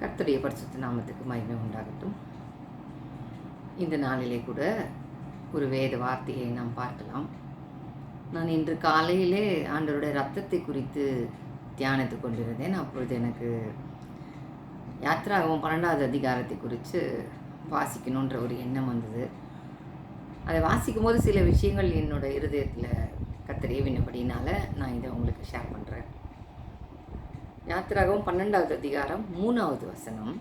கர்த்தருடைய பரிசுத்த நாமத்துக்கு மகிமை உண்டாகட்டும். இந்த நாளிலே கூட ஒரு வேத வார்த்தையை நாம் பார்க்கலாம். நான் இன்று காலையிலே ஆண்டவருடைய இரத்தத்தை குறித்து தியானித்து கொண்டிருந்தேன். அப்பொழுது எனக்கு யாத்ராகமம் 12வது அதிகாரத்தை குறித்து வாசிக்கணுன்ற ஒரு எண்ணம் வந்தது. அதை வாசிக்கும் போது சில விஷயங்கள் என்னோட இருதயத்தில் கர்த்தர் ஏவினபடினால நான் இதை உங்களுக்கு ஷேர் பண்ணுறேன். யாத்ராகமம் 12வது அதிகாரம் 3வது வசனம்.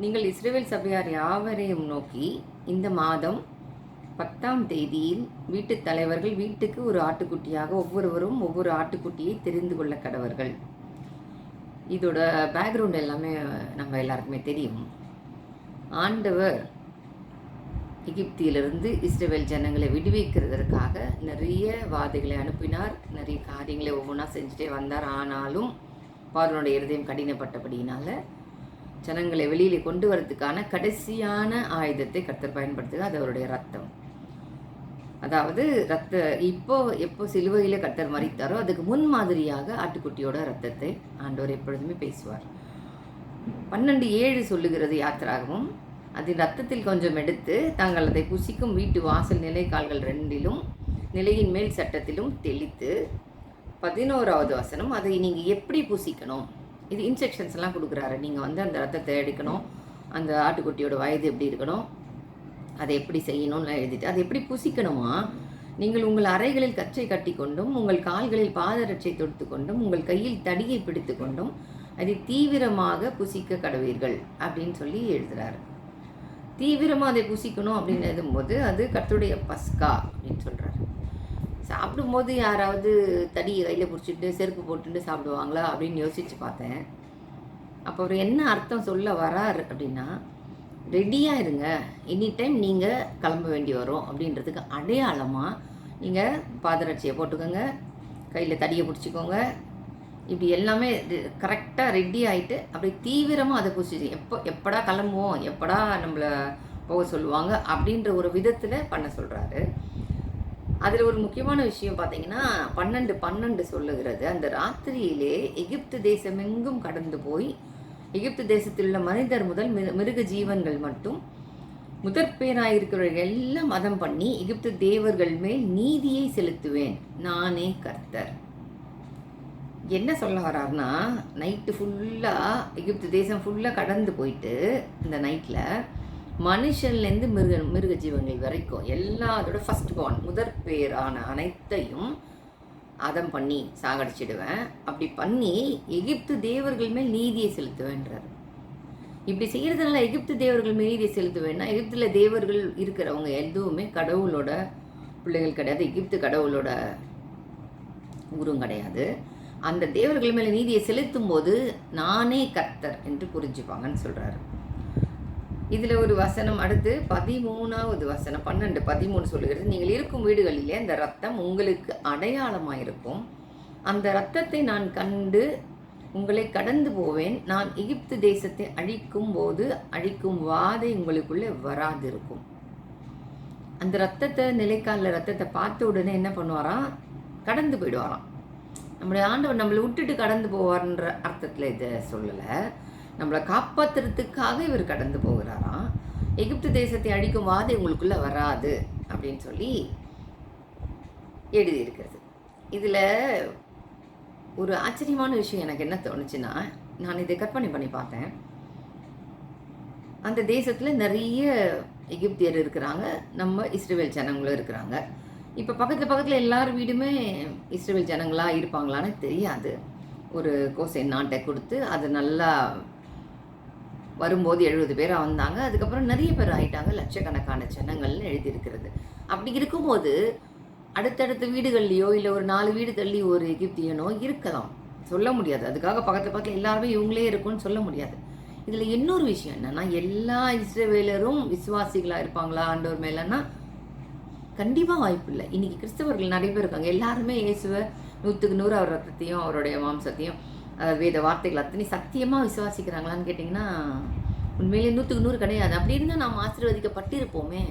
நீங்கள் இஸ்ரவேல் சபையார் யாவரையும் நோக்கி, இந்த மாதம் 10ஆம் தேதியில் வீட்டுத் தலைவர்கள் வீட்டுக்கு ஒரு ஆட்டுக்குட்டியாக ஒவ்வொருவரும் ஒவ்வொரு ஆட்டுக்குட்டியை தெரிந்து கொள்ள கடவர்கள். இதோட பேக்ரவுண்ட் எல்லாமே நம்ம எல்லாருக்குமே தெரியும். ஆண்டவர் எகிப்தியிலிருந்து இஸ்ரவேல் ஜனங்களை விடுவிக்கிறதற்காக நிறைய வாதைகளை அனுப்பினார். நிறைய காரியங்களை ஒவ்வொன்றா செஞ்சுட்டே வந்தார். ஆனாலும் பார்வோனுடைய இருதயம் கடினப்பட்டபடியினால ஜனங்களை வெளியிலே கொண்டு வரதுக்கான கடைசியான ஆயுதத்தை கர்த்தர் பயன்படுத்துக, அது அவருடைய ரத்தம். அதாவது எப்போ சிலுவையில கர்த்தர் மரித்தாரோ அதுக்கு முன் மாதிரியாக ஆட்டுக்குட்டியோட ரத்தத்தை ஆண்டவர் எப்பொழுதுமே பேசுவார். 12:7 சொல்லுகிறது யாத்ராகமும், அதன் ரத்தத்தில் கொஞ்சம் எடுத்து தாங்கள் அதை புசிக்கும் வீட்டு வாசல் நிலைக்கால்கள் 2லும் நிலையின் மேல் சட்டத்திலும் தெளித்து, 11வது வசனம், அதை நீங்கள் எப்படி புசிக்கணும், இது இன்ஸ்ட்ரக்ஷன்ஸ்லாம் கொடுக்குறாரு. நீங்கள் அந்த ரத்தத்தை எடுக்கணும், அந்த ஆட்டுக்குட்டியோட வயது எப்படி இருக்கணும், அதை எப்படி செய்யணும்னு எழுதிட்டு அதை எப்படி புசிக்கணுமா, நீங்கள் உங்கள் அறைகளில் கச்சை கட்டி கொண்டும் உங்கள் கால்களில் பாதரட்சை தொடுத்து கொண்டும் உங்கள் கையில் தடியை பிடித்து கொண்டும் அதை தீவிரமாக புசிக்க கடவீர்கள் அப்படின்னு சொல்லி எழுதுகிறாரு. தீவிரமாக அதை புசிக்கணும் அப்படின்னு எழுதும்போது அது கர்த்தருடைய பஸ்கா அப்படின்னு சொல்கிறாரு. சாப்பிடும்போது யாராவது தடியை கையில் பிடிச்சிட்டு செருப்பு போட்டுட்டு சாப்பிடுவாங்களா அப்படின்னு யோசித்து பார்த்தேன். அப்போ அவர் என்ன அர்த்தம் சொல்ல வரார் அப்படின்னா, ரெடியாக இருங்க, எனி டைம் நீங்கள் கிளம்ப வேண்டி வரும் அப்படின்றதுக்கு அடையாளமாக நீங்கள் பாதரட்சியை போட்டுக்கோங்க, கையில் தடியை பிடிச்சிக்கோங்க, இப்படி எல்லாமே கரெக்டாக ரெடி ஆகிட்டு அப்படி தீவிரமாக அதை புசிச்சு எப்படா கிளம்புவோம், எப்படா நம்மளை போக சொல்லுவாங்க அப்படின்ற ஒரு விதத்தில் பண்ண சொல்கிறாரு. அதில் ஒரு முக்கியமான விஷயம் பார்த்தீங்கன்னா 12:12 சொல்லுகிறது, அந்த ராத்திரியிலே எகிப்து தேசமெங்கும் கடந்து போய் எகிப்து தேசத்தில் உள்ள மனிதர் முதல் மிருக ஜீவன்கள் மட்டும் முதற்பேராயிருக்கிறவர்கள் எல்லாம் மதம் பண்ணி எகிப்து தேவர்கள் மேல் நீதியை செலுத்துவேன், நானே கர்த்தர். என்ன சொல்ல வர்றாருன்னா, நைட்டு ஃபுல்லாக எகிப்து தேசம் ஃபுல்லாக கடந்து போயிட்டு இந்த நைட்டில் மனுஷன்லேருந்து மிருக ஜீவங்கள் வரைக்கும் எல்லாத்தோட ஃபஸ்ட் பார்ன் முதற்பேரான அனைத்தையும் அதம் பண்ணி சாகடிச்சிடுவேன். அப்படி பண்ணி எகிப்து தேவர்கள் மேல் நீதியை செலுத்துவேன்றார். இப்படி செய்கிறதுனால எகிப்து தேவர்கள் மேல் நீதியை செலுத்துவேன்னா, எகிப்தில் தேவர்கள் இருக்கிறவங்க எதுவுமே கடவுளோட பிள்ளைகள் கிடையாது, எகிப்து கடவுளோட ஊரும் கிடையாது. அந்த தேவர்கள் மேலே நீதியை செலுத்தும் போது நானே கர்த்தர் என்று புரிஞ்சுப்பாங்கன்னு சொல்கிறாரு. இதில் ஒரு வசனம் அடுத்து 13வது வசனம் 12:13 சொல்லுகிறது, நீங்கள் இருக்கும் வீடுகளிலே அந்த ரத்தம் உங்களுக்கு அடையாளமாக இருக்கும், அந்த இரத்தத்தை நான் கண்டு உங்களை கடந்து போவேன், நான் எகிப்து தேசத்தை அழிக்கும் போது அழிக்கும் வாதை உங்களுக்குள்ளே வராதிருக்கும். அந்த ரத்தத்தை நிலைக்காலில் ரத்தத்தை பார்த்த உடனே என்ன பண்ணுவாராம், கடந்து போயிடுவாராம். நம்முடைய ஆண்டவர் நம்மளை விட்டுட்டு கடந்து போவார்ன்ற அர்த்தத்தில் இதை சொல்லலை, நம்மளை காப்பாற்றுறதுக்காக இவர் கடந்து போகிறாராம். எகிப்து தேசத்தை அழிக்கும் வாதை உங்களுக்குள்ளே வராது அப்படின்னு சொல்லி எழுதியிருக்கிறது. இதில் ஒரு ஆச்சரியமான விஷயம் எனக்கு என்ன தோணுச்சுன்னா, நான் இதை கற்பனை பண்ணி பார்த்தேன். அந்த தேசத்தில் நிறைய எகிப்தியர் இருக்கிறாங்க, நம்ம இஸ்ரவேல் ஜனங்களும் இருக்கிறாங்க. இப்போ பக்கத்தில் எல்லார் வீடுமே இஸ்ரவேல் ஜனங்களாக இருப்பாங்களான்னு தெரியாது. ஒரு கோசைன் நாட்டை கொடுத்து அது நல்லா வரும்போது 70 பேராக வந்தாங்க, அதுக்கப்புறம் நிறைய பேர் ஆகிட்டாங்க, லட்சக்கணக்கான ஜனங்கள்னு எழுதியிருக்கிறது. அப்படி இருக்கும்போது அடுத்தடுத்த வீடுகள்லையோ இல்லை ஒரு 4 வீடு தள்ளி ஒரு எகிப்தியனோ இருக்கலாம், சொல்ல முடியாது. அதுக்காக பக்கத்தில் எல்லாருமே இவங்களே இருக்கும்னு சொல்ல முடியாது. இதில் இன்னொரு விஷயம் என்னென்னா, எல்லா இஸ்ரவேலரும் விசுவாசிகளாக இருப்பாங்களா ஆண்டவர் மேலேன்னா கண்டிப்பாக வாய்ப்பு இல்லை. இன்றைக்கி கிறிஸ்தவர்கள் நிறைய பேர் இருக்காங்க, எல்லாருமே இயேசுவை 100க்கு 100 அவர் ரத்தத்தையும் அவருடைய மாம்சத்தையும் வேத வார்த்தைகள் அத்தனை சத்தியமாக விசுவாசிக்கிறாங்களான்னு கேட்டிங்கன்னா உண்மையிலே 100க்கு 100 கிடையாது. அப்படி இருந்தால் நாம் ஆசீர்வதிக்கப்பட்டிருப்போமே.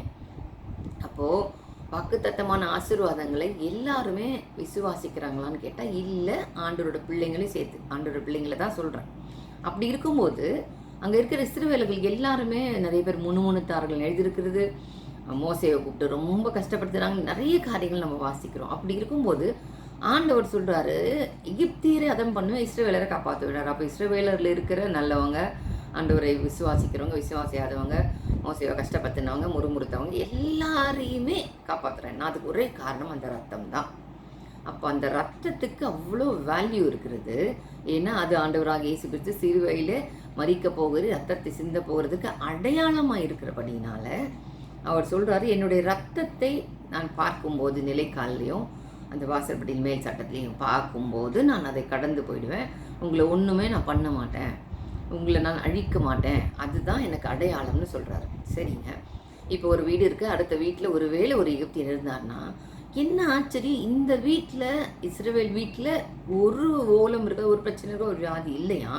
அப்போது வாக்குத்தத்தமான ஆசீர்வாதங்களை எல்லாருமே விசுவாசிக்கிறாங்களான்னு கேட்டால் இல்லை, ஆண்டவரோட பிள்ளைங்களையும் சேர்த்து ஆண்டவரோட பிள்ளைங்களை தான் சொல்கிறேன். அப்படி இருக்கும்போது அங்கே இருக்கிற இஸ்ரவேலர்கள் எல்லாருமே நிறைய பேர் முணுமுணுத்தார்கள் எழுதியிருக்கிறது. மோசேயை கூப்பிட்டு ரொம்ப கஷ்டப்படுத்துகிறாங்க. நிறைய காரியங்கள் நம்ம வாசிக்கிறோம். அப்படி இருக்கும்போது ஆண்டவர் சொல்கிறாரு, எகிப்தியரை அதம் பண்ணுவேன், இஸ்ரவேலரை காப்பாற்றுவிடார். அப்போ இஸ்ரவேலரில் இருக்கிற நல்லவங்க, ஆண்டவரை விசுவாசிக்கிறவங்க, விசுவாசியாதவங்க, மோசையை கஷ்டப்படுத்தினவங்க, முறுமுறுத்தவங்க எல்லாரையுமே காப்பாற்றுறேன். நான் அதுக்கு ஒரே காரணம் அந்த ரத்தம் தான். அப்போ அந்த ரத்தத்துக்கு அவ்வளோ வேல்யூ இருக்கிறது. ஏன்னா அது ஆண்டவராக இயேசு கிறிஸ்து சிலுவையில் மரிக்க போகிறது, ரத்தத்தை சிந்த போகிறதுக்கு அடையாளமாக இருக்கிறபடினால அவர் சொல்கிறாரு, என்னுடைய ரத்தத்தை நான் பார்க்கும்போது நிலைக்காலையும் அந்த வாசற்படியின் மேல் சட்டத்திலையும் பார்க்கும்போது நான் அதை கடந்து போயிடுவேன். உங்களை ஒன்றுமே நான் பண்ண மாட்டேன், உங்களை நான் அழிக்க மாட்டேன், அதுதான் எனக்கு அடையாளம்னு சொல்கிறாரு. சரிங்க, இப்போ ஒரு வீடு இருக்குது, அடுத்த வீட்டில் ஒரு வேளை ஒரு எகிப்தியன் இருந்தார்னா என்ன ஆச்சரியம், இந்த வீட்டில் இஸ்ரவேல் வீட்டில் ஒரு ஓலம் இருக்க, ஒரு பிரச்சனை இருக்க, ஒரு வியாதி இல்லையா,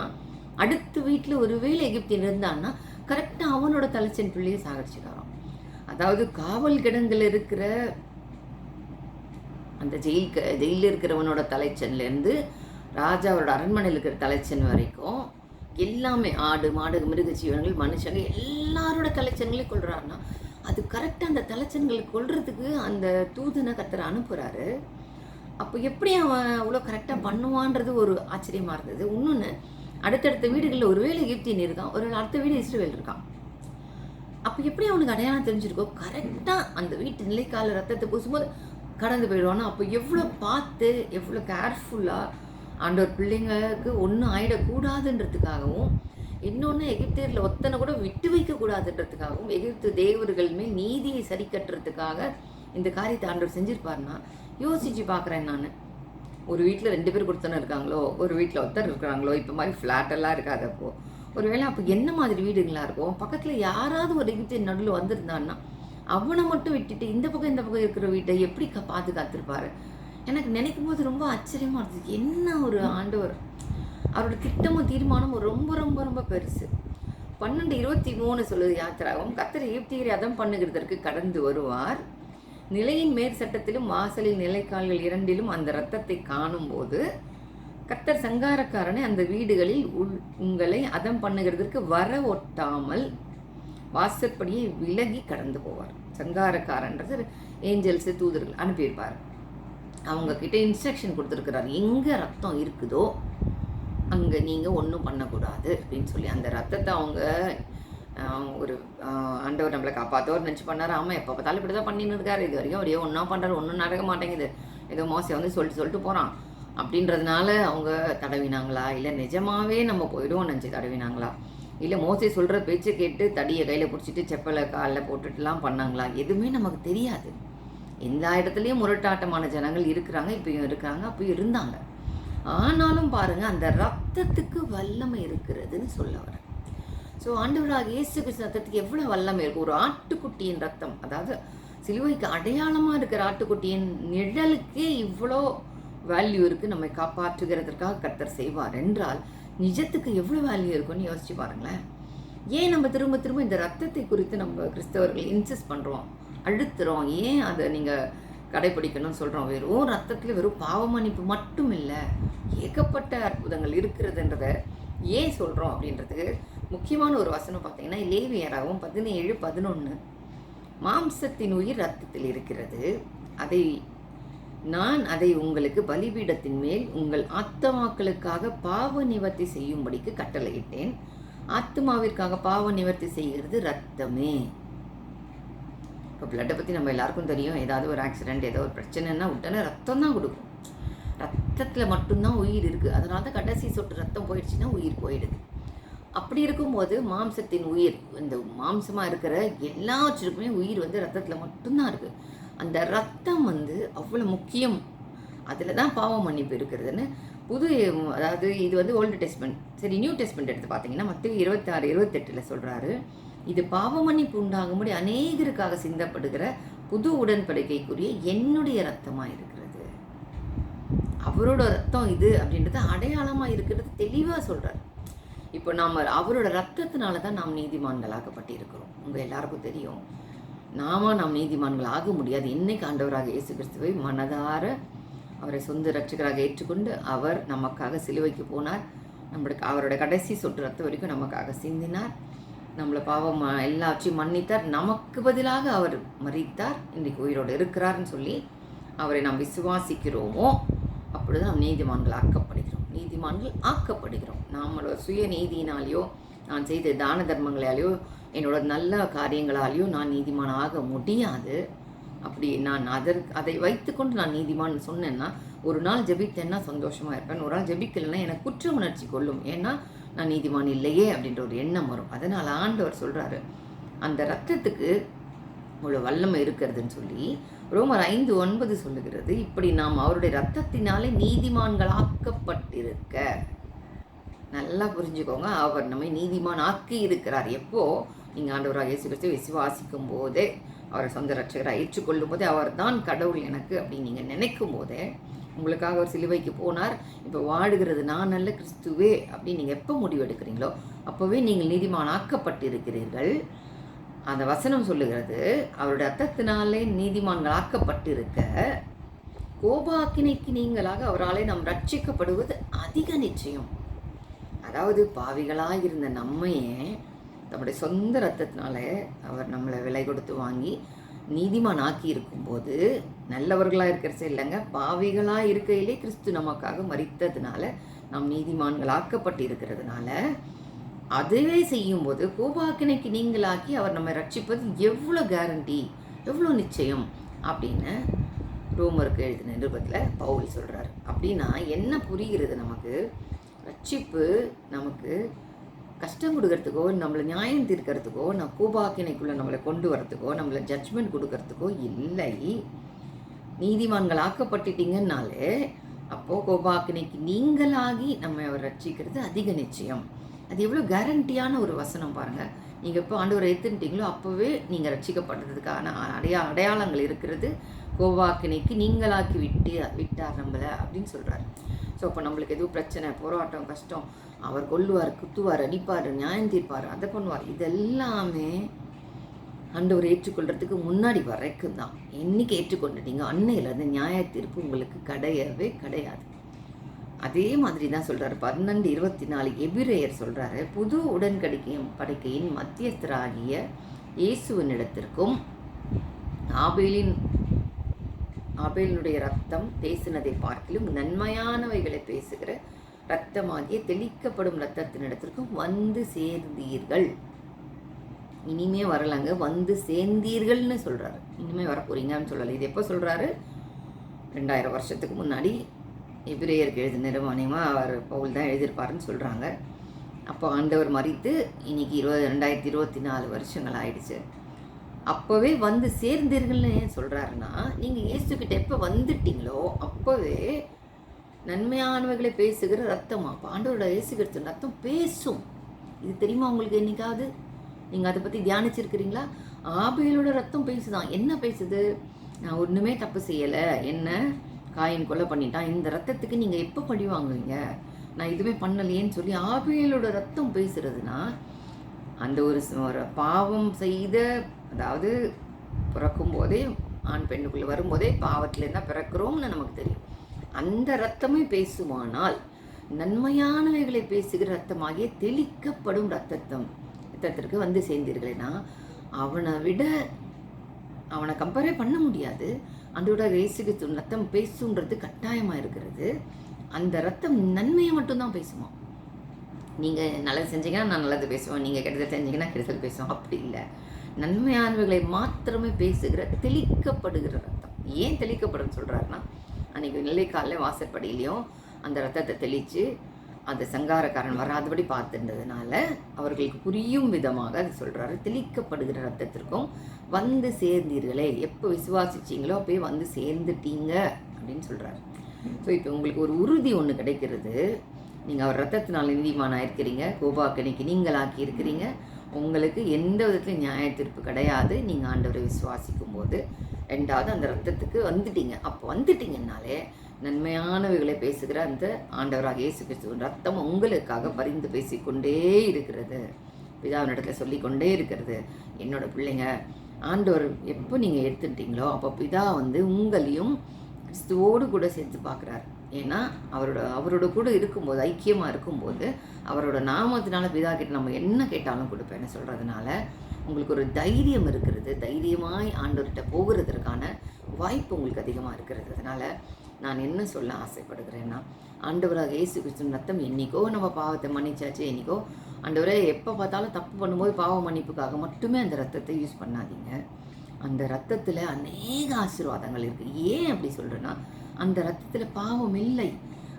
அடுத்த வீட்டில் ஒரு வேளை எகிப்தியன் இருந்தான்னா கரெக்டாக அவனோட தலைச்சன் பிள்ளையை சாகடிச்சுக்காராம். அதாவது காவல் கிடங்கில் இருக்கிற அந்த ஜெயிலில் இருக்கிறவனோட தலைச்சன்லேருந்து ராஜாவோட அரண்மனையில் இருக்கிற தலைச்சன் வரைக்கும் எல்லாமே ஆடு மாடு மிருக ஜீவன்கள் மனுஷங்க எல்லாரோட தலைச்சன்களையும் கொள்றாருன்னா அது கரெக்டாக அந்த தலைச்சன்களை கொள்றதுக்கு அந்த தூதனை கர்த்தர் அனுப்புகிறாரு. அப்போ எப்படி அவன் அவ்வளோ கரெக்டாக பண்ணுவான்றது ஒரு ஆச்சரியமாக இருந்தது. இன்னொன்று, அடுத்தடுத்த வீடுகளில் ஒரு வேளை எகிப்தியன் இருக்கான், ஒரு அடுத்த வீடு இஸ்ரவேல் இருக்கான். அப்போ எப்படி அவனுக்கு அடையாளம் தெரிஞ்சிருக்கோ, கரெக்டாக அந்த வீட்டு நிலைக்கால ரத்தத்தை பூசும்போது கடந்து போயிடுவானோ. அப்போ எவ்வளோ பார்த்து எவ்வளோ கேர்ஃபுல்லாக ஆண்டவர் பிள்ளைங்களுக்கு ஒன்றும் ஆயிடக்கூடாதுன்றதுக்காகவும், இன்னொன்று எகிப்தியரில் ஒத்தனை கூட விட்டு வைக்கக்கூடாதுன்றதுக்காகவும், எகிப்து தேவர்கள் மேல் நீதியை சரி கட்டுறதுக்காக இந்த காரியத்தை ஆண்டவர் செஞ்சுருப்பாருன்னா யோசித்து பார்க்குறேன் நான். ஒரு வீட்டில் 2 பேர் கொடுத்தன இருக்காங்களோ, ஒரு வீட்டில் ஒருத்தர் இருக்கிறாங்களோ, இப்போ மாதிரி ஃப்ளாட்டெல்லாம் இருக்காதப்போ ஒருவேளை அப்போ என்ன மாதிரி வீடுகளாக இருக்கும், பக்கத்தில் யாராவது ஒரு எகிப்தியன் நடுவில் வந்திருந்தான்னா அவனை மட்டும் விட்டுட்டு இந்த பக்கம் இருக்கிற வீட்டை எப்படி பாதுகாத்திருப்பாரு. எனக்கு நினைக்கும் போது ரொம்ப ஆச்சரியமாக இருந்தது. என்ன ஒரு ஆண்டவர், அவரோட திட்டமும் தீர்மானமும் ரொம்ப ரொம்ப ரொம்ப பெருசு. 12:23 சொல்லுது யாத்திராகவும், கர்த்தர் எகிப்தியரை அதம் பண்ணுகிறதற்கு கடந்து வருவார், நிலையின் மேற் சட்டத்திலும் வாசலில் நிலைக்கால்கள் 2லும் அந்த இரத்தத்தை காணும்போது கர்த்தர் சங்காரக்காரனை அந்த வீடுகளில் உங்களை அதம் பண்ணுகிறதற்கு வர ஒட்டாமல் வாசற்படியை விலகி கடந்து போவார். சங்காரக்காரன்றது ஏஞ்சல்ஸ் தூதர்கள் அனுப்பியிருப்பார். அவங்க கிட்ட இன்ஸ்ட்ரக்ஷன் கொடுத்துருக்கிறார், எங்கே ரத்தம் இருக்குதோ அங்கே நீங்கள் ஒன்றும் பண்ணக்கூடாது அப்படின்னு சொல்லி. அந்த ரத்தத்தை அவங்க ஒரு ஆண்டவர் நம்மளை காப்பாற்றவர் நினச்சி பண்ணார். ஆமாம், எப்போ பார்த்தாலும் இப்படி தான் பண்ணின்னு இருக்காரு, இது வரைக்கும் ஒரே ஒன்றா பண்ணுறாரு, ஒன்றும் நடக்க மாட்டேங்குது, ஏதோ மோசை வந்து சொல்லிட்டு போகிறான் அப்படின்றதுனால அவங்க தடவினாங்களா, இல்லை நிஜமாகவே நம்ம போயிடுவோம் நினச்சி தடவினாங்களா, இல்லை மோசை சொல்கிற பேச்சை கேட்டு தடியை கையில் பிடிச்சிட்டு செப்பலை காலில் போட்டுட்டுலாம் பண்ணாங்களா, எதுவுமே நமக்கு தெரியாது. எல்லா இடத்துலையும் முரட்டாட்டமான ஜனங்கள் இருக்கிறாங்க, இப்பயும் இருக்காங்க, அப்பயும் இருந்தாங்க. ஆனாலும் பாருங்கள், அந்த ரத்தத்துக்கு வல்லமை இருக்கிறதுன்னு சொல்ல வரேன். ஸோ ஆண்டவராக இயேசு கிறிஸ்து ரத்தத்துக்கு எவ்வளோ வல்லமை இருக்கும். ஒரு ஆட்டுக்குட்டியின் ரத்தம், அதாவது சிலுவைக்கு அடையாளமாக இருக்கிற ஆட்டுக்குட்டியின் நிழலுக்கே இவ்வளோ வேல்யூ இருக்குது. நம்மை காப்பாற்றுகிறதற்காக கர்த்தர் செய்வார் என்றால் நிஜத்துக்கு எவ்வளோ வேல்யூ இருக்குன்னு யோசிச்சு பாருங்களேன். ஏன் நம்ம திரும்ப திரும்ப இந்த ரத்தத்தை குறித்து நம்ம கிறிஸ்தவர்கள் இன்சிஸ்ட் பண்ணுறோம், அழுத்துறோம், ஏன் அதை நீங்கள் கடைப்பிடிக்கணும்னு சொல்கிறோம்? வெறும் ரத்தத்தில் வெறும் பாவமன்னிப்பு மட்டும் இல்லை, ஏகப்பட்ட அற்புதங்கள் இருக்கிறதுன்றத ஏன் சொல்கிறோம் அப்படின்றதுக்கு முக்கியமான ஒரு வசனம் பார்த்தீங்கன்னா லேவியராகவும் 17:11, மாம்சத்தின் உயிர் ரத்தத்தில் இருக்கிறது, நான் அதை உங்களுக்கு பலிபீடத்தின் மேல் உங்கள் ஆத்மாக்களுக்காக பாவ நிவர்த்தி செய்யும்படிக்கு கட்டளையிட்டேன், ஆத்மாவிற்காக பாவ நிவர்த்தி செய்கிறது ரத்தமே. இப்போ பிளட்டை பற்றி நம்ம எல்லாருக்கும் தெரியும், ஏதாவது ஒரு ஆக்சிடெண்ட் ஏதோ ஒரு பிரச்சனைன்னா உடனே ரத்தம் தான் கொடுக்கும். ரத்தத்தில் மட்டும்தான் உயிர் இருக்குது. அதனால தான் கடைசி சொட்டு ரத்தம் போயிடுச்சுன்னா உயிர் போயிடுது. அப்படி இருக்கும்போது மாம்சத்தின் உயிர், இந்த மாம்சமாக இருக்கிற எல்லாவற்றுக்குமே உயிர் வந்து ரத்தத்தில் மட்டும்தான் இருக்குது. அந்த ரத்தம் வந்து அவ்வளோ முக்கியம். அதில் தான் பாவம் மன்னிப்பு இருக்கிறதுன்னு அதாவது இது வந்து ஓல்டு டெஸ்ட்மெண்ட். சரி, நியூ டெஸ்ட்மெண்ட் எடுத்து பார்த்தீங்கன்னா மத்தேயு 26:28 சொல்கிறாரு, இது பாவ மன்னிப்பு உண்டாகும்படி அநேகருக்காக சிந்தப்படுகிற புது உடன்படிக்கைக்குரிய என்னுடைய ரத்தமாக இருக்கிறது. அவரோட ரத்தம் இது அப்படின்றது அடையாளமாக இருக்கிறது தெளிவாக சொல்கிறார். இப்போ நாம் அவரோட ரத்தத்தினால தான் நாம் நீதிமான்களாகப்பட்டிருக்கிறோம். உங்கள் எல்லாருக்கும் தெரியும், நாம் நீதிமான்கள் ஆக முடியாது. இன்னைக்கு ஆண்டவராக இயேசு கிறிஸ்துவை மனதார அவரை சொந்த ரட்சகராக ஏற்றுக்கொண்டு அவர் நமக்காக சிலுவைக்கு போனார், நம்மளுக்கு அவரோட கடைசி சொட்டு ரத்தம் வரைக்கும் நமக்காக சிந்தினார். நம்மளை பாவம் எல்லாத்தையும் மன்னித்தார். நமக்கு பதிலாக அவர் மரித்தார், இன்றைக்கு உயிரோடு இருக்கிறார்னு சொல்லி அவரை நாம் விசுவாசிக்கிறோமோ அப்பொழுது நாம் நீதிமான்கள் ஆக்கப்படுகிறோம். நம்மளோட சுய நீதியினாலேயோ நான் செய்த தான தர்மங்களாலேயோ என்னோட நல்ல காரியங்களாலேயோ நான் நீதிமான் ஆக முடியாது. அப்படி நான் அதை வைத்துக்கொண்டு நான் நீதிமான் சொன்னேன்னா, ஒரு நாள் ஜெபித்தேன்னா சந்தோஷமாக இருப்பேன், ஒரு நாள் ஜெபிக்கலைன்னா எனக்கு குற்ற உணர்ச்சி கொள்ளும். ஏன்னா நான் நீதிமான் இல்லையே அப்படின்ற ஒரு எண்ணம் வரும். அதனால் ஆண்டவர் சொல்கிறாரு, அந்த ரத்தத்துக்கு இவ்வளோ வல்லமை இருக்கிறதுன்னு சொல்லி ரோமர் 5:9 சொல்லுகிறது, இப்படி நாம் அவருடைய ரத்தத்தினாலே நீதிமான்கள் ஆக்கப்பட்டிருக்க. நல்லா புரிஞ்சுக்கோங்க, அவர் நம்மை நீதிமான் ஆக்கி இருக்கிறார். எப்போ நீங்கள் ஆண்டவராக இயேசு கிறிஸ்துவை விசுவாசிக்கும் போதே, அவரை சொந்த ரட்சகராக ஏற்றுக்கொள்ளும் போதே, அவர் தான் கடவுள் எனக்கு அப்படின்னு நீங்கள் நினைக்கும் போதே, உங்களுக்காக ஒரு சிலுவைக்கு போனார், இப்போ வாடுகிறது நான் அல்ல கிறிஸ்துவே அப்படின்னு நீங்கள் எப்போ முடிவெடுக்கிறீங்களோ அப்போவே நீங்கள் நீதிமான் ஆக்கப்பட்டிருக்கிறீர்கள். அந்த வசனம் சொல்லுகிறது, அவருடைய ரத்தத்தினாலே நீதிமான்கள் ஆக்கப்பட்டிருக்க கோபாக்கினைக்கு நீங்களாக அவராலே நாம் ரட்சிக்கப்படுவது அதிக நிச்சயம். அதாவது பாவிகளாக இருந்த நம்மையே நம்முடைய சொந்த ரத்தத்தினால அவர் நம்மளை விலை கொடுத்து வாங்கி நீதிமான் ஆக்கி இருக்கும்போது, நல்லவர்களாக இருக்கிறது இல்லைங்க, பாவிகளாக இருக்கையிலே கிறிஸ்து நமக்காக மரித்ததுனால நாம் நீதிமான்கள் ஆக்கப்பட்டு இருக்கிறதுனால அதுவே செய்யும்போது கோபாக்கினைக்கு நீங்களாக்கி அவர் நம்மை ரட்சிப்பது எவ்வளோ கேரண்டி, எவ்வளோ நிச்சயம் அப்படின்னு ரோமருக்கு எழுதின நிருபத்தில் பவுல் சொல்கிறார். அப்படின்னா என்ன புரிகிறது நமக்கு? ரட்சிப்பு நமக்கு கஷ்டம் கொடுக்கறதுக்கோ, நம்மளை நியாயம் தீர்க்கறதுக்கோ, நான் கோபாக்கினைக்குள்ளே நம்மளை கொண்டு வரத்துக்கோ, நம்மளை ஜட்ஜ்மெண்ட் கொடுக்கறதுக்கோ இல்லை. நீதிமான்கள் ஆக்கப்பட்டுட்டீங்கன்னாலே அப்போது கோபாக்கினைக்கு நீங்களாகி நம்ம அவர் ரட்சிக்கிறது அதிக நிச்சயம். அது எவ்வளோ கேரண்டியான ஒரு வசனம் பாருங்கள். நீங்கள் எப்போ ஆண்டவரை ஏற்றுட்டீங்களோ அப்போவே நீங்கள் ரட்சிக்கப்படுறதுக்கான அடையாளங்கள் இருக்கிறது. கோபாக்கினைக்கு நீங்களாக்கி விட்டார் நம்மளை அப்படின்னு சொல்கிறார். ஸோ அப்போ நம்மளுக்கு எதுவும் பிரச்சனை, போராட்டம், கஷ்டம், அவர் கொல்லுவார், குத்துவார், அடிப்பார், நியாயம் தீர்ப்பார், அதை பண்ணுவார், இதெல்லாமே ஆண்டவர் ஏற்றுக்கொள்கிறதுக்கு முன்னாடி வரைக்கும் தான். என்றைக்கு ஏற்றுக்கொண்டுட்டீங்க அன்னையிலேருந்து நியாய தீர்ப்பு உங்களுக்கு கிடையவே கிடையாது. அதே மாதிரி தான் சொல்கிறார் 12:24 எபிரேயர் சொல்கிறாரு, புது உடன்படிக்கையின் மத்தியஸ்தராகிய இயேசுவினிடத்திற்கும் ஆபேலினுடைய ரத்தம் பேசினதை பார்க்கிலும் நன்மையானவைகளை பேசுகிற இரத்தமாகிய தெளிக்கப்படும் இரத்தத்தினிடத்திற்கும் வந்து சேர்ந்தீர்கள். இனிமே வரலாங்க, வந்து சேர்ந்தீர்கள்னு சொல்கிறாரு. இனிமே வர போறீங்கன்னு சொல்லலை. இது எப்போ சொல்கிறாரு? 2000 வருஷத்துக்கு முன்னாடி எபிரேயருக்கு எழுதின நிறுவனமாக அவர் பவுல் தான் எழுதியிருப்பாருன்னு சொல்கிறாங்க. அப்போ ஆண்டவர் மரித்து இன்னைக்கு 2024 வருஷங்கள் ஆயிடுச்சு. அப்போவே வந்து சேர்ந்தீர்கள்னு ஏன் சொல்கிறாருன்னா, நீங்கள் இயேசுக்கிட்ட எப்போ வந்துட்டீங்களோ அப்போவே நன்மையானவைகளை பேசுகிற ரத்தமா, ஆண்டவரோட இயேசுகிற ரத்தம் பேசும். இது தெரியுமா உங்களுக்கு? என்னைக்காவது நீங்கள் அதை பற்றி தியானிச்சிருக்கிறீங்களா? ஆபேலோட ரத்தம் பேசுதான். என்ன பேசுது? நான் ஒன்றுமே தப்பு செய்யலை, என்ன காயின் கொலை பண்ணிட்டான், இந்த ரத்தத்துக்கு நீங்கள் எப்போ பழி வாங்குவீங்க, நான் இதுவே பண்ணலையேன்னு சொல்லி ஆபேலோட ரத்தம் பேசுறதுனா, அந்த ஒரு பாவம் செய்த, அதாவது பிறக்கும் போதே ஆண் பெண்ணுக்குள்ளே வரும்போதே பாவத்தில் தான் பிறக்கிறோம்னு நமக்கு தெரியும். அந்த ரத்தமே பேசுமானால் நன்மையானவைகளை பேசுகிற ரத்தமாகிய தெளிக்கப்படும் ரத்தத்திற்கு வந்து சேர்ந்தீர்களேனா, அவனை கம்பேரே பண்ண முடியாது. அன்றோட இயேசுக்கு ரத்தம் பேசுன்றது கட்டாயமாக இருக்கிறது. அந்த ரத்தம் நன்மையை மட்டும்தான் பேசுமா. நீங்கள் நல்லது செஞ்சீங்கன்னா நான் நல்லது பேசுவேன், நீங்கள் கெடுதல் செஞ்சீங்கன்னா கெடுதல் பேசுவோம். அப்படி இல்லை, நன்மையானவர்களை மாத்திரமே பேசுகிற தெளிக்கப்படுகிற ரத்தம். ஏன் தெளிக்கப்படுன்னு சொல்கிறாருன்னா, அன்றைக்கி நிலைக்காலில் வாசற்படியிலையும் அந்த ரத்தத்தை தெளித்து அந்த சங்காரக்காரன் வராதபடி பார்த்துன்றதுனால அவர்களுக்கு புரியும் விதமாக அது சொல்கிறாரு. தெளிக்கப்படுகிற ரத்தத்திற்கும் வந்து சேர்ந்தீர்களே, எப்போ விசுவாசிச்சிங்களோ அப்போயே வந்து சேர்ந்துட்டீங்க அப்படின்னு சொல்கிறாரு. ஸோ இப்போ உங்களுக்கு ஒரு உறுதி ஒன்று கிடைக்கிறது. நீங்கள் அவர் ரத்தத்தினால் நீதிமானாக இருக்கிறீங்க, கோபாக்கணிக்கு நீங்கள் ஆக்கி இருக்கிறீங்க, உங்களுக்கு எந்த விதத்துலையும் நியாய தீர்ப்பு கிடையாது. நீங்கள் ஆண்டவரை விசுவாசிக்கும் போது ரெண்டாவது அந்த ரத்தத்துக்கு வந்துட்டீங்க. அப்போ வந்துட்டீங்கன்னாலே நன்மையானவைகளை பேசுகிற அந்த ஆண்டவராக இயேசு கிறிஸ்துவின் ரத்தம் உங்களுக்காக பரிந்து பேசிக்கொண்டே இருக்கிறது, பிதாவினிடத்தில் சொல்லிக்கொண்டே இருக்கிறது. என்னோட பிள்ளைங்க, ஆண்டவர் எப்போ நீங்கள் எடுத்துட்டீங்களோ அப்போ பிதா வந்து உங்களையும் கிறிஸ்துவோடு கூட சேர்த்து பார்க்குறாரு. ஏன்னா அவரோட கூட இருக்கும்போது, ஐக்கியமாக இருக்கும்போது, அவரோட நாமத்தினால பிதா கிட்ட நம்ம என்ன கேட்டாலும் கொடுப்பேன்னு சொல்கிறதுனால உங்களுக்கு ஒரு தைரியம் இருக்கிறது. தைரியமாய் ஆண்டவர்கிட்ட போகிறதற்கான வாய்ப்பு உங்களுக்கு அதிகமாக இருக்கிறது. அதனால் நான் என்ன சொல்ல ஆசைப்படுகிறேன்னா, ஆண்டவராக இயேசு கிறிஸ்துவின் ரத்தம் என்றைக்கோ நம்ம பாவத்தை மன்னிச்சாச்சு. என்றைக்கோ ஆண்டவரே, எப்போ பார்த்தாலும் தப்பு பண்ணும்போது பாவ மன்னிப்புக்காக மட்டுமே அந்த ரத்தத்தை யூஸ் பண்ணாதீங்க. அந்த ரத்தத்தில் அநேக ஆசீர்வாதங்கள் இருக்குது. ஏன் அப்படி சொல்கிறேன்னா, அந்த ரத்தத்தில் பாவம் இல்லை.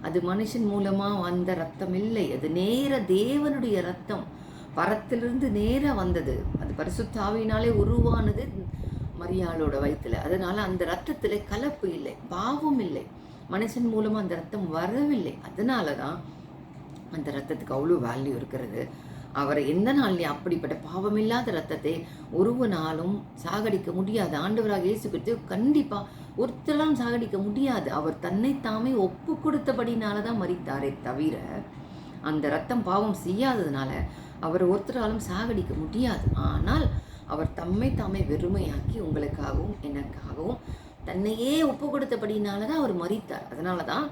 அது மனுஷன் மூலமாக வந்த ரத்தம் இல்லை. அது நேர தேவனுடைய ரத்தம், பரத்திலிருந்து நேராக வந்தது. அது பரிசுத்த ஆவியினாலே உருவானது மரியாளோட வயிற்றுல. அதனால் அந்த ரத்தத்தில் கலப்பு இல்லை, பாவம் இல்லை. மனுஷன் மூலமாக அந்த ரத்தம் வரவில்லை. அதனால தான் அந்த ரத்தத்துக்கு அவ்வளோ வேல்யூ இருக்கிறது. அவரை எந்த நாள்லையும் அப்படிப்பட்ட பாவமில்லாத ரத்தத்தை ஒருவனாலும் சாகடிக்க முடியாது. ஆண்டவராக இயேசு கிறிஸ்து கண்டிப்பாக ஒருத்தராலும் சாகடிக்க முடியாது. அவர் தன்னைத்தாமே ஒப்பு கொடுத்தபடினால தான் மரித்தாரே தவிர, அந்த ரத்தம் பாவம் செய்யாததுனால அவர் ஒருத்தராலும் சாகடிக்க முடியாது. ஆனால் அவர் தம்மை தாமே வெறுமையாக்கி உங்களுக்காகவும் எனக்காகவும் தன்னையே ஒப்பு கொடுத்தபடினால தான் அவர் மரித்தார். அதனால தான்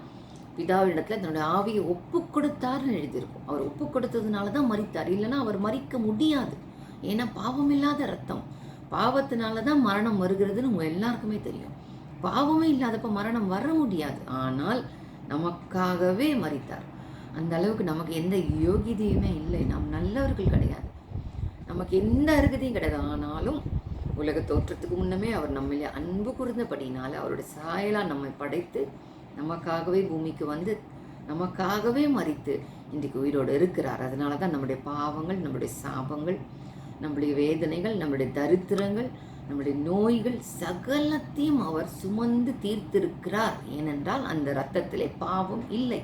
பிதாவிடத்தில் தன்னுடைய ஆவியை ஒப்பு கொடுத்தார்னு எழுதியிருக்கும். அவர் ஒப்பு கொடுத்ததுனால தான் மரித்தார். இல்லைன்னா அவர் மரிக்க முடியாது. ஏன்னா பாவம் இல்லாத ரத்தம். பாவத்தினால தான் மரணம் வருகிறதுன்னு உங்கள் எல்லாருக்குமே தெரியும். பாவமே இல்லாதப்ப மரணம் வர முடியாது. ஆனால் நமக்காகவே மரித்தார். அந்த அளவுக்கு நமக்கு எந்த யோகியதையுமே இல்லை. நாம் நல்லவர்கள் கிடையாது. நமக்கு எந்த அருகதையும் கிடையாது. ஆனாலும் உலக தோற்றத்துக்கு முன்னமே அவர் நம்மளே அன்பு கூர்ந்தபடினால அவருடைய சாயலாக நம்மை படைத்து நமக்காகவே பூமிக்கு வந்து நமக்காகவே மரித்து இன்றைக்கு உயிரோடு இருக்கிறார். அதனால தான் நம்முடைய பாவங்கள், நம்முடைய சாபங்கள், நம்முடைய வேதனைகள், நம்முடைய தரித்திரங்கள், நம்முடைய நோய்கள் சகலத்தையும் அவர் சுமந்து தீர்த்திருக்கிறார். ஏனென்றால் அந்த இரத்தத்திலே பாவம் இல்லை.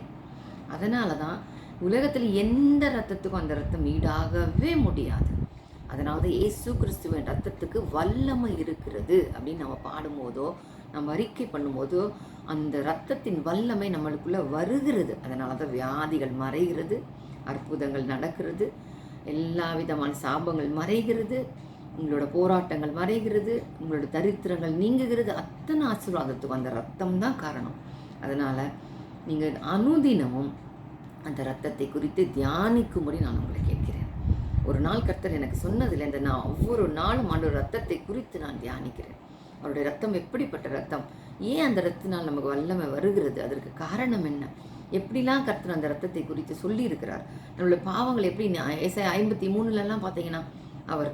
அதனால தான் உலகத்தில் எந்த இரத்தத்துக்கும் அந்த இரத்தம் ஈடாகவே முடியாது. அதனால தான் இயேசு கிறிஸ்துவின் இரத்தத்துக்கு வல்லமை இருக்கிறது அப்படின்னு நம்ம பாடும்போதோ நம்ம அறிக்கை பண்ணும்போதோ அந்த இரத்தத்தின் வல்லமை நம்மளுக்குள்ளே வருகிறது. அதனால தான் வியாதிகள் மறைகிறது, அற்புதங்கள் நடக்கிறது, எல்லா விதமான சாபங்கள் மறைகிறது, உங்களோட போராட்டங்கள் மறைகிறது, உங்களோட தரித்திரங்கள் நீங்குகிறது. அத்தனை ஆசீர்வாதத்துக்கு அந்த ரத்தம் தான் காரணம். அதனால் நீங்கள் அனுதினமும் அந்த ரத்தத்தை குறித்து தியானிக்கும்படி நான் உங்களை கேட்கிறேன். ஒரு நாள் கர்த்தர் எனக்கு சொன்னதில்லை, இந்த நான் ஒவ்வொரு நாளும் ஆண்டவர் ரத்தத்தை குறித்து நான் தியானிக்கிறேன். அவருடைய ரத்தம் எப்படிப்பட்ட ரத்தம், ஏன் அந்த ரத்தினால் நமக்கு வல்லமை வருகிறது, அதற்கு காரணம் என்ன, எப்படிலாம் கர்த்தர் அந்த ரத்தத்தை குறித்து சொல்லியிருக்கிறார். நம்மளுடைய பாவங்கள் எப்படி ஏசாயா 53 பார்த்தீங்கன்னா அவர்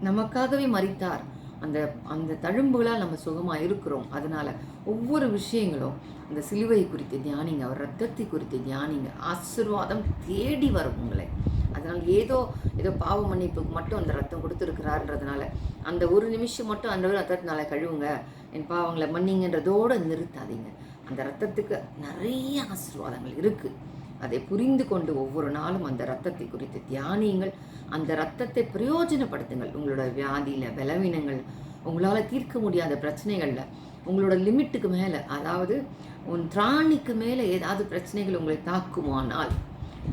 நமக்காகவே மரித்தார். அந்த அந்த தழும்புகளால் நம்ம சுகமாக இருக்கிறோம். அதனால் ஒவ்வொரு விஷயங்களும் அந்த சிலுவையை குறித்து தியானிங்க, அவர் ரத்தத்தை குறித்து தியானிங்க. ஆசீர்வாதம் தேடி வரும் உங்களை. அதனால் ஏதோ பாவ மன்னிப்புக்கு மட்டும் அந்த ரத்தம் கொடுத்துருக்கிறாருன்றதுனால அந்த ஒரு நிமிஷம் மட்டும் அந்த ரத்தத்தினால கழுவுங்க, என் பாவங்களை மன்னிங்கன்றதோடு நிறுத்தாதீங்க. அந்த ரத்தத்துக்கு நிறைய ஆசீர்வாதங்கள் இருக்குது. அதை புரிந்து கொண்டு ஒவ்வொரு நாளும் அந்த ரத்தத்தை குறித்து தியானியுங்கள். அந்த ரத்தத்தை பிரயோஜனப்படுத்துங்கள். உங்களோட வியாதியில், பலவீனங்கள், உங்களால் தீர்க்க முடியாத பிரச்சனைகளில், உங்களோட லிமிட்டுக்கு மேலே, அதாவது உன் திராணிக்கு மேலே ஏதாவது பிரச்சனைகள் உங்களை தாக்குமானால்,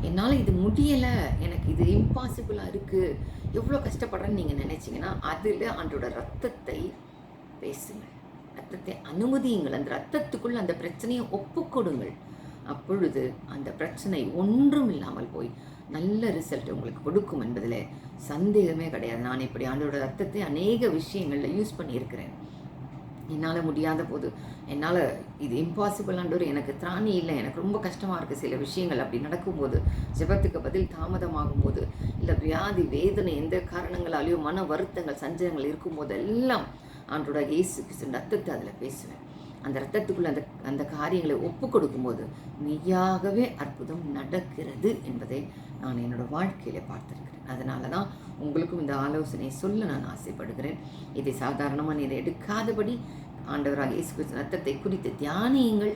என்னால் இது முடியலை, எனக்கு இது இம்பாசிபிளாக இருக்குது, எவ்வளோ கஷ்டப்படுறேன்னு நீங்கள் நினச்சிங்கன்னா அதில் ஆண்டோட ரத்தத்தை பேசுங்கள், ரத்தத்தை அனுமதியுங்கள். அந்த ரத்தத்துக்குள் அந்த பிரச்சனையை ஒப்புக்கொடுங்கள். அப்பொழுது அந்த பிரச்சனை ஒன்றும் இல்லாமல் போய் நல்ல ரிசல்ட் உங்களுக்கு கொடுக்கும் என்பதில் சந்தேகமே கிடையாது. நான் இப்படி ஆண்டோட ரத்தத்தை அநேக விஷயங்களில் யூஸ் பண்ணியிருக்கிறேன். என்னால் முடியாத போது, என்னால் இது இம்பாசிபிள் ஆண்டவர், எனக்கு திராணி இல்லை, எனக்கு ரொம்ப கஷ்டமாக இருக்குது, சில விஷயங்கள் அப்படி நடக்கும்போது, ஜெபத்துக்கு பதில் தாமதமாகும் போது, இல்லை வியாதி, வேதனை, எந்த காரணங்களாலேயோ மன வருத்தங்கள், சஞ்சலங்கள் இருக்கும்போது எல்லாம் ஆண்டோட இயேசு கிறிஸ்து ரத்தத்தை அதில் பேசுவேன். அந்த ரத்தத்துக்குள்ள அந்த காரியங்களை ஒப்பு கொடுக்கும்போது மெய்யாகவே அற்புதம் நடக்கிறது என்பதை நான் என்னோட வாழ்க்கையில் பார்த்துருக்கிறேன். அதனால தான் உங்களுக்கும் இந்த ஆலோசனையை சொல்ல நான் ஆசைப்படுகிறேன். இதை சாதாரணமாக நீரை எடுக்காதபடி ஆண்டவராக இயேசு கிறிஸ்து ரத்தத்தை குறித்து தியானியுங்கள்.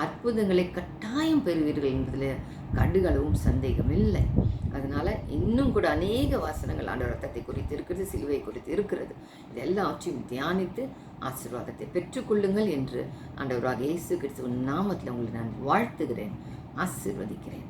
அற்புதங்களை கட்டாயம் பெறுவீர்கள் என்பதில் கடுகளவும் சந்தேகம் இல்லை. அதனால் இன்னும் கூட அநேக வாசனங்கள் ஆண்டவர் ரத்தத்தை குறித்து இருக்கிறது, சிலுவை குறித்து இருக்கிறது. இது எல்லாவற்றையும் தியானித்து ஆசீர்வாதத்தை பெற்றுக்கொள்ளுங்கள் என்று ஆண்டவராக இயேசு கிறிஸ்துவின் நாமத்தில் உங்களை நான் வாழ்த்துகிறேன், ஆசீர்வதிக்கிறேன்.